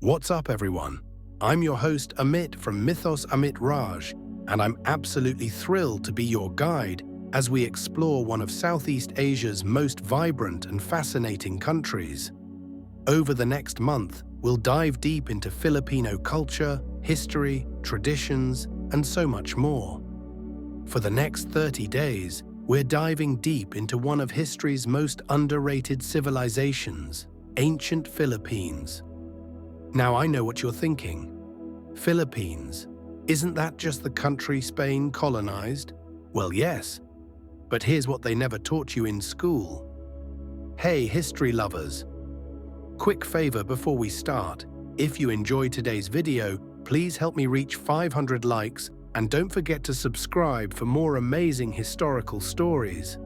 What's up, everyone? I'm your host Amit from Mythos Amit Raj, and I'm absolutely thrilled to be your guide as we explore one of Southeast Asia's most vibrant and fascinating countries. Over the next month, we'll dive deep into Filipino culture, history, traditions, and so much more. For the next 30 days, we're diving deep into one of history's most underrated civilizations, ancient Philippines. Now I know what you're thinking. Philippines, isn't that just the country Spain colonized? Well, yes, but here's what they never taught you in school. Hey, history lovers! Quick favor before we start. If you enjoyed today's video, please help me reach 500 likes and don't forget to subscribe for more amazing historical stories.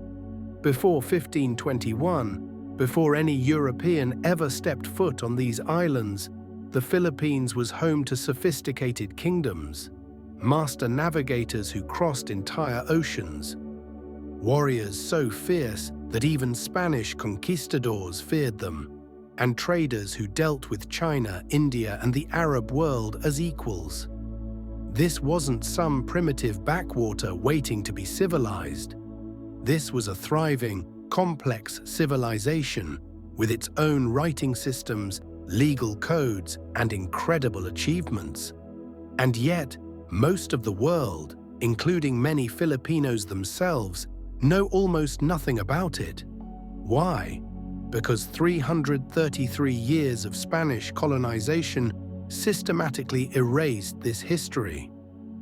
Before 1521, before any European ever stepped foot on these islands, the Philippines was home to sophisticated kingdoms, master navigators who crossed entire oceans, warriors so fierce that even Spanish conquistadors feared them, and traders who dealt with China, India, and the Arab world as equals. This wasn't some primitive backwater waiting to be civilized. This was a thriving, complex civilization with its own writing systems, legal codes, and incredible achievements. And yet, most of the world, including many Filipinos themselves, know almost nothing about it. Why? Because 333 years of Spanish colonization systematically erased this history.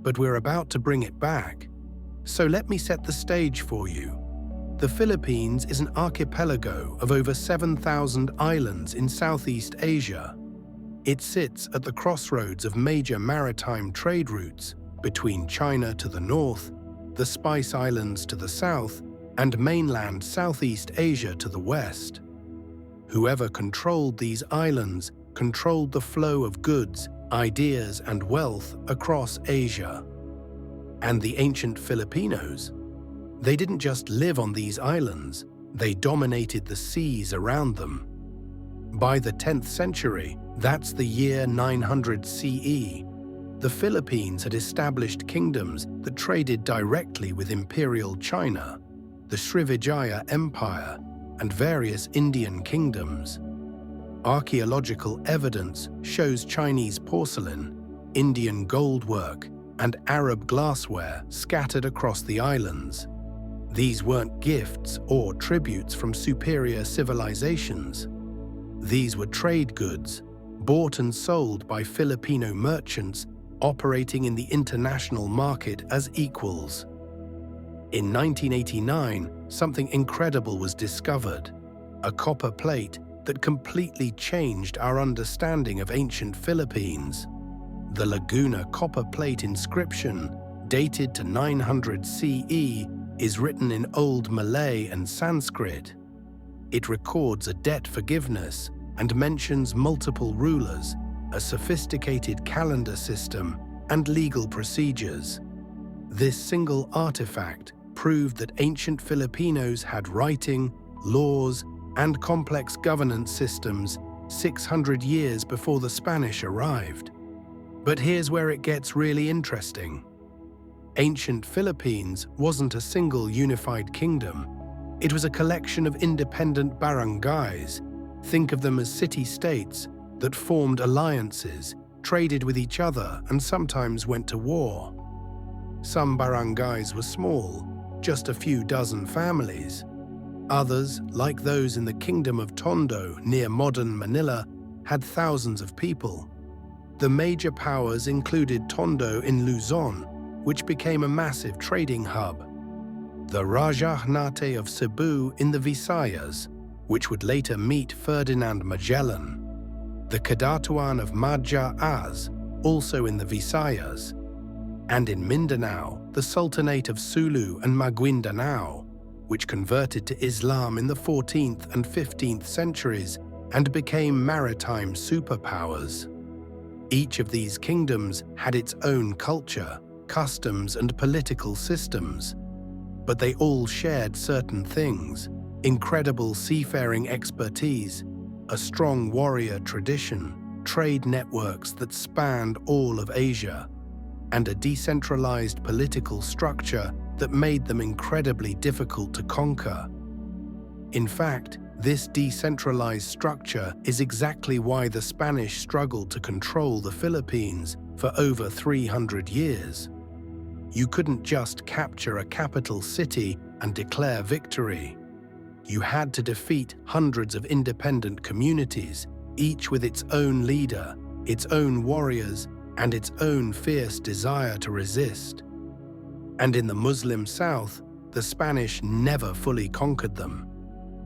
But we're about to bring it back. So let me set the stage for you. The Philippines is an archipelago of over 7,000 islands in Southeast Asia. It sits at the crossroads of major maritime trade routes between China to the north, the Spice Islands to the south, and mainland Southeast Asia to the west. Whoever controlled these islands controlled the flow of goods, ideas, and wealth across Asia. And the ancient Filipinos? They didn't just live on these islands, they dominated the seas around them. By the 10th century, that's the year 900 CE, the Philippines had established kingdoms that traded directly with Imperial China, the Srivijaya Empire, and various Indian kingdoms. Archaeological evidence shows Chinese porcelain, Indian goldwork, and Arab glassware scattered across the islands. These weren't gifts or tributes from superior civilizations. These were trade goods, bought and sold by Filipino merchants operating in the international market as equals. In 1989, something incredible was discovered, a copper plate that completely changed our understanding of ancient Philippines. The Laguna Copperplate inscription, dated to 900 CE, is written in Old Malay and Sanskrit. It records a debt forgiveness and mentions multiple rulers, a sophisticated calendar system, and legal procedures. This single artifact proved that ancient Filipinos had writing, laws, and complex governance systems 600 years before the Spanish arrived. But here's where it gets really interesting. Ancient Philippines wasn't a single unified kingdom. It was a collection of independent barangays. Think of them as city-states that formed alliances, traded with each other, and sometimes went to war. Some barangays were small, just a few dozen families. Others, like those in the Kingdom of Tondo near modern Manila, had thousands of people. The major powers included Tondo in Luzon, which became a massive trading hub, the Sultanate of Sulu in the Visayas, which would later meet Ferdinand Magellan, the Kadatuan of Majaaz, also in the Visayas, and in Mindanao, the Sultanate of Sulu and Maguindanao, which converted to Islam in the 14th and 15th centuries and became maritime superpowers. Each of these kingdoms had its own culture, customs, and political systems, but they all shared certain things: incredible seafaring expertise, a strong warrior tradition, trade networks that spanned all of Asia, and a decentralized political structure that made them incredibly difficult to conquer. In fact, this decentralized structure is exactly why the Spanish struggled to control the Philippines for over 300 years. You couldn't just capture a capital city and declare victory. You had to defeat hundreds of independent communities, each with its own leader, its own warriors, and its own fierce desire to resist. And in the Muslim South, the Spanish never fully conquered them.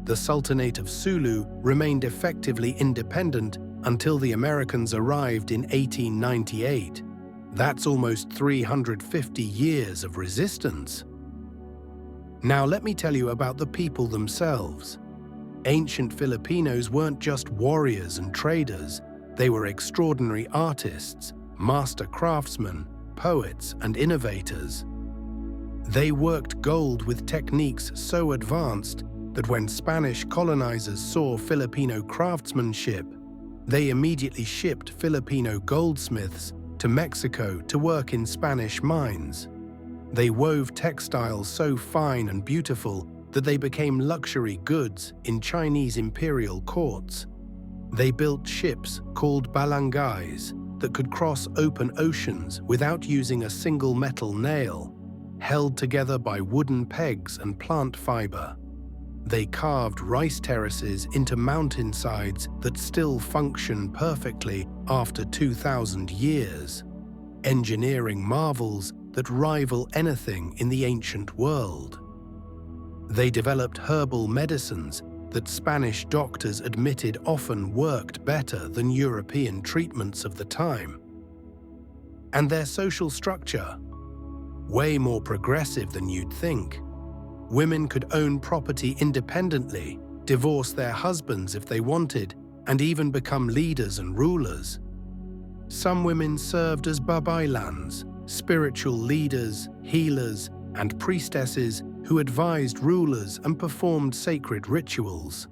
The Sultanate of Sulu remained effectively independent until the Americans arrived in 1898. That's almost 350 years of resistance. Now let me tell you about the people themselves. Ancient Filipinos weren't just warriors and traders, they were extraordinary artists, master craftsmen, poets, and innovators. They worked gold with techniques so advanced that when Spanish colonizers saw Filipino craftsmanship, they immediately shipped Filipino goldsmiths to Mexico to work in Spanish mines. They wove textiles so fine and beautiful that they became luxury goods in Chinese imperial courts. They built ships called barangays that could cross open oceans without using a single metal nail, held together by wooden pegs and plant fiber. They carved rice terraces into mountainsides that still function perfectly after 2,000 years, engineering marvels that rival anything in the ancient world. They developed herbal medicines that Spanish doctors admitted often worked better than European treatments of the time. And their social structure, way more progressive than you'd think. Women could own property independently, divorce their husbands if they wanted, and even become leaders and rulers. Some women served as Babaylans, spiritual leaders, healers, and priestesses who advised rulers and performed sacred rituals.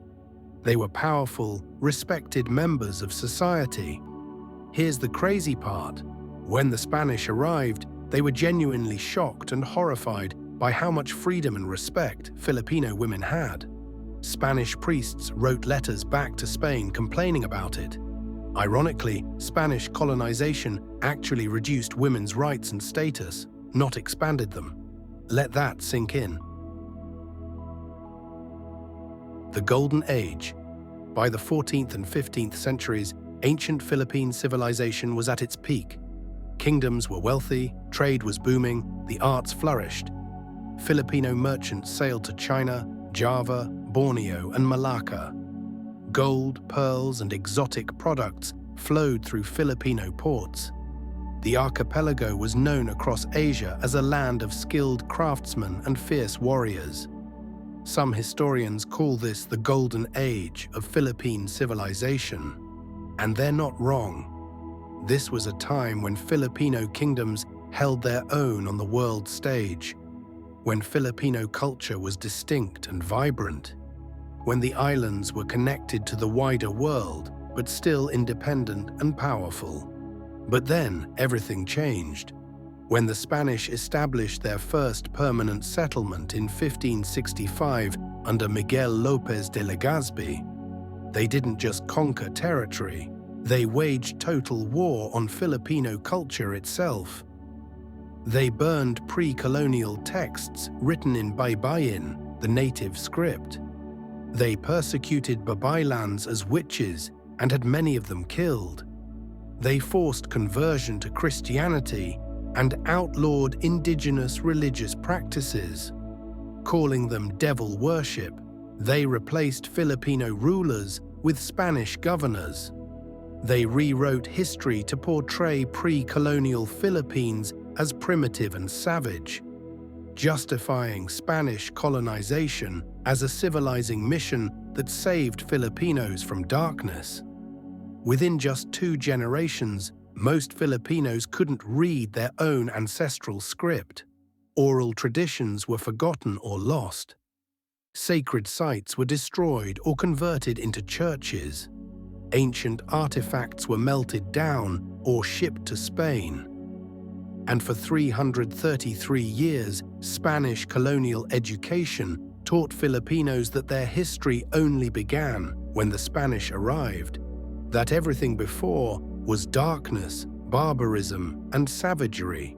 They were powerful, respected members of society. Here's the crazy part. When the Spanish arrived, they were genuinely shocked and horrified by how much freedom and respect Filipino women had. Spanish priests wrote letters back to Spain complaining about it. Ironically, Spanish colonization actually reduced women's rights and status, not expanded them. Let that sink in. The Golden Age. By the 14th and 15th centuries, ancient Philippine civilization was at its peak. Kingdoms were wealthy, trade was booming, the arts flourished. Filipino merchants sailed to China, Java, Borneo, and Malacca. Gold, pearls, and exotic products flowed through Filipino ports. The archipelago was known across Asia as a land of skilled craftsmen and fierce warriors. Some historians call this the Golden Age of Philippine civilization. And they're not wrong. This was a time when Filipino kingdoms held their own on the world stage, when Filipino culture was distinct and vibrant, when the islands were connected to the wider world, but still independent and powerful. But then everything changed. When the Spanish established their first permanent settlement in 1565 under Miguel López de Legazpi, they didn't just conquer territory, they waged total war on Filipino culture itself. They burned pre-colonial texts written in Baybayin, the native script. They persecuted Babaylans as witches and had many of them killed. They forced conversion to Christianity and outlawed indigenous religious practices. Calling them devil worship, they replaced Filipino rulers with Spanish governors. They rewrote history to portray pre-colonial Philippines as primitive and savage, justifying Spanish colonization as a civilizing mission that saved Filipinos from darkness. Within just 2 generations, most Filipinos couldn't read their own ancestral script. Oral traditions were forgotten or lost. Sacred sites were destroyed or converted into churches. Ancient artifacts were melted down or shipped to Spain. And for 333 years, Spanish colonial education taught Filipinos that their history only began when the Spanish arrived, that everything before was darkness, barbarism, and savagery.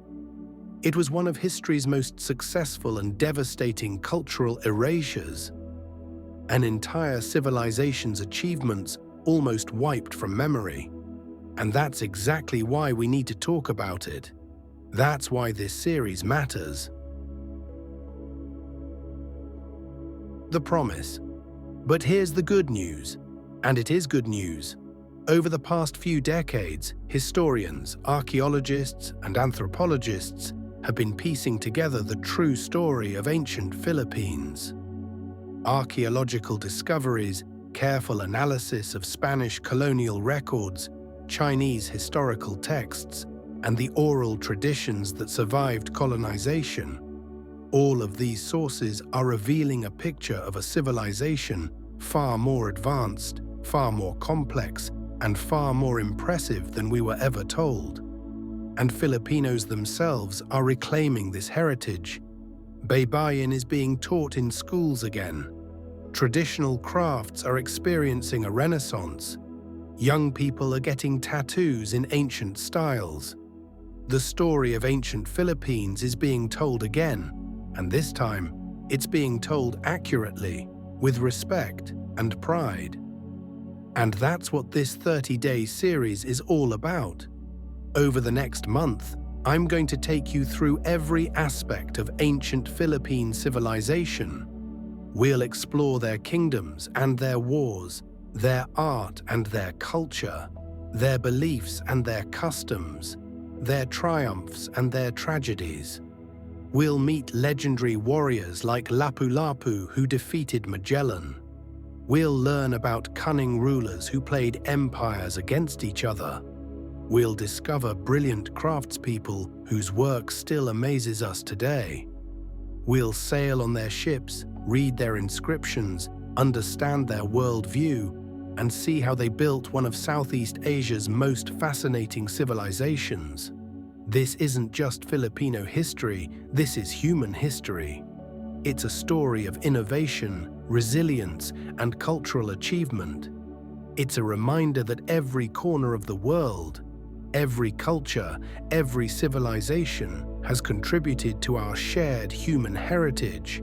It was one of history's most successful and devastating cultural erasures. An entire civilization's achievements almost wiped from memory. And that's exactly why we need to talk about it. That's why this series matters. The promise. But here's the good news, and it is good news. Over the past few decades, historians, archaeologists, and anthropologists have been piecing together the true story of ancient Philippines. Archaeological discoveries, careful analysis of Spanish colonial records, Chinese historical texts, and the oral traditions that survived colonization. All of these sources are revealing a picture of a civilization far more advanced, far more complex, and far more impressive than we were ever told. And Filipinos themselves are reclaiming this heritage. Baybayin is being taught in schools again. Traditional crafts are experiencing a renaissance. Young people are getting tattoos in ancient styles. The story of ancient Philippines is being told again, and this time, it's being told accurately, with respect and pride. And that's what this 30-day series is all about. Over the next month, I'm going to take you through every aspect of ancient Philippine civilization. We'll explore their kingdoms and their wars, their art and their culture, their beliefs and their customs, their triumphs and their tragedies. We'll meet legendary warriors like Lapu-Lapu who defeated Magellan. We'll learn about cunning rulers who played empires against each other. We'll discover brilliant craftspeople whose work still amazes us today. We'll sail on their ships, read their inscriptions, understand their worldview, and see how they built one of Southeast Asia's most fascinating civilizations. This isn't just Filipino history, this is human history. It's a story of innovation, resilience, and cultural achievement. It's a reminder that every corner of the world, every culture, every civilization has contributed to our shared human heritage,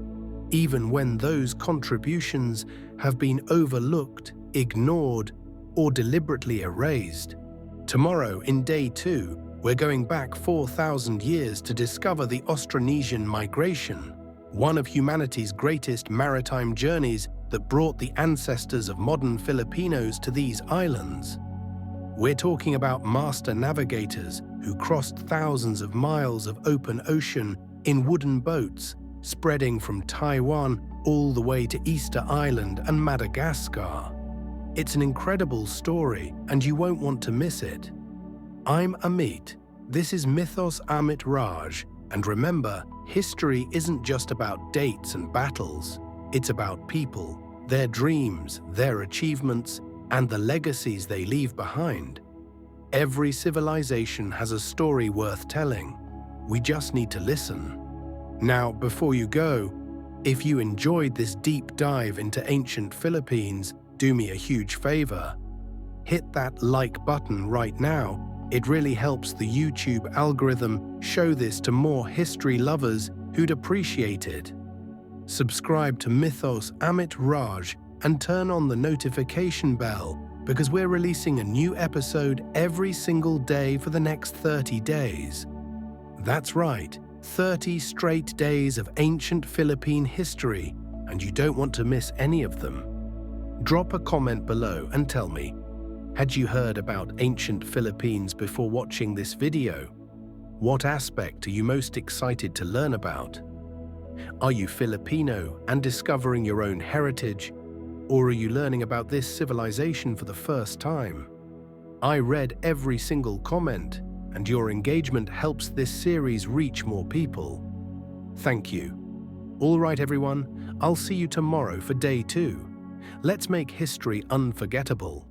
even when those contributions have been overlooked, ignored, or deliberately erased. Tomorrow, in day 2, we're going back 4,000 years to discover the Austronesian migration, one of humanity's greatest maritime journeys that brought the ancestors of modern Filipinos to these islands. We're talking about master navigators who crossed thousands of miles of open ocean in wooden boats, spreading from Taiwan all the way to Easter Island and Madagascar. It's an incredible story, and you won't want to miss it. I'm Amit. This is Mythos Amit Raj, and remember, history isn't just about dates and battles. It's about people, their dreams, their achievements, and the legacies they leave behind. Every civilization has a story worth telling. We just need to listen. Now, before you go, if you enjoyed this deep dive into ancient Philippines, do me a huge favor. Hit that like button right now. It really helps the YouTube algorithm show this to more history lovers who'd appreciate it. Subscribe to Mythos Amit Raj and turn on the notification bell because we're releasing a new episode every single day for the next 30 days. That's right, 30 straight days of ancient Philippine history, and you don't want to miss any of them. Drop a comment below and tell me, had you heard about ancient Philippines before watching this video? What aspect are you most excited to learn about? Are you Filipino and discovering your own heritage? Or are you learning about this civilization for the first time? I read every single comment, and your engagement helps this series reach more people. Thank you. All right, everyone, I'll see you tomorrow for day 2. Let's make history unforgettable.